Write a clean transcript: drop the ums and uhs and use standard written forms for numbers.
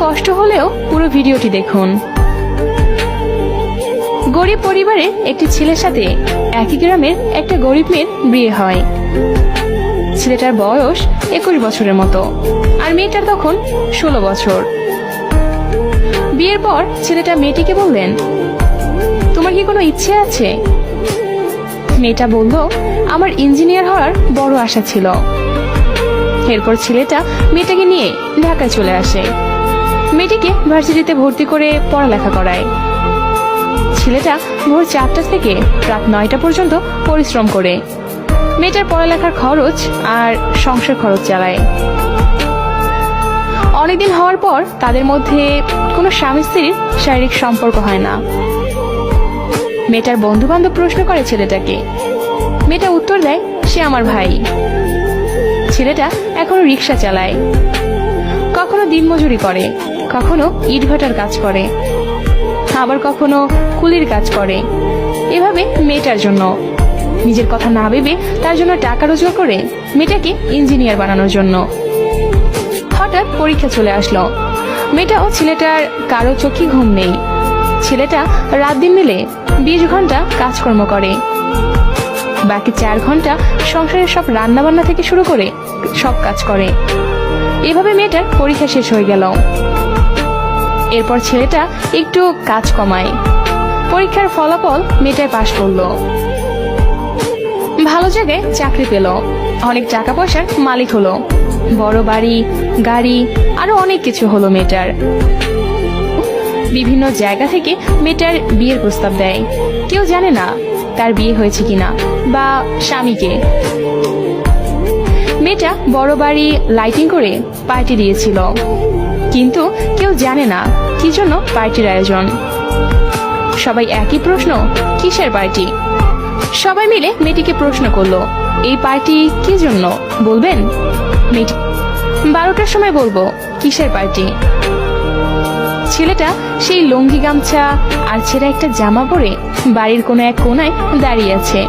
কষ্ট হলেও পুরো ভিডিওটি দেখুন। গরিব পরিবারের একটি ছেলের সাথে একই গ্রামের একটা গরিব মেয়ের বিয়ে হয়। ছেলেটার বয়স 21 বছরের মতো আর মেয়েটার তখন 16 বছর। বিয়ের পর ছেলেটা মেয়েটিকে বললেন, তোমার কি কোনো ইচ্ছে আছে? মেয়েটা বলল, আমার ইঞ্জিনিয়ার হওয়ার বড় আশা ছিল। এরপর ছেলেটা মেয়েটাকে নিয়ে ঢাকায় চলে আসে। মেয়েটিকে ভার্সিটিতে ভর্তি করে পড়ালেখা করায়। ছেলেটা ভোর 4টা থেকে রাত 9টা পর্যন্ত পরিশ্রম করে মেয়েটার পড়ালেখার খরচ আর সংসার খরচ চালায়। অনেকদিন হওয়ার পর তাদের মধ্যে কোনো স্বামী স্ত্রীর শারীরিক সম্পর্ক হয় না। মেয়েটার বন্ধু বান্ধব প্রশ্ন করে ছেলেটাকে। মেয়েটা উত্তর দেয়, সে আমার ভাই। ছেলেটা এখনো রিক্সা চালায়, কখনো দিনমজুরি করে, কখনো ইটভাটার কাজ করে, আবার কখনো কুলির কাজ করে। এভাবে মেয়েটার জন্য, নিজের কথা না ভেবে তার জন্য টাকা রোজগার করে মেয়েটাকে ইঞ্জিনিয়ার বানানোর জন্য। হঠাৎ পরীক্ষা চলে আসলো। মেয়েটা ও ছেলেটার কারো চোখে ঘুম নেই। ছেলেটা রাত দিন মিলে 20 ঘন্টা কাজকর্ম করে, বাকি 4 ঘন্টা সংসারের সব রান্না বান্না থেকে শুরু করে সব কাজ করে। এভাবে মেয়েটার পরীক্ষা শেষ হয়ে গেল। এরপর ছেলেটা একটু কাজ কমায়। পরীক্ষার ফলাফল মেয়েটায় পাশ করলো, ভালো জায়গায় চাকরি পেল, অনেক টাকা পয়সার মালিক হলো, বড় বাড়ি, গাড়ি, আরো অনেক কিছু হলো মেয়েটার। বিভিন্ন জায়গা থেকে মেয়েটার বিয়ের প্রস্তাব দেয়। কেউ জানে না তার বিয়ে হয়েছে কিনা বা স্বামীকে। মেয়েটা বড় বাড়ি লাইটিং করে পার্টি দিয়েছিল, কিন্তু কেউ জানে না কি জন্য পার্টির আয়োজন। সবাই একই প্রশ্ন, কিসের পার্টি? সবাই মিলে মেয়েটিকে প্রশ্ন করলো, এই পার্টি কি জন্য বলবেন? মেয়েটি 12টার সময় বলবো, কিসের পার্টি? ছেলেটা সেই লুঙ্গি গামছা আর ছেঁড়া একটা জামা পরে বাড়ির কোনো এক কোনায় দাঁড়িয়ে আছে।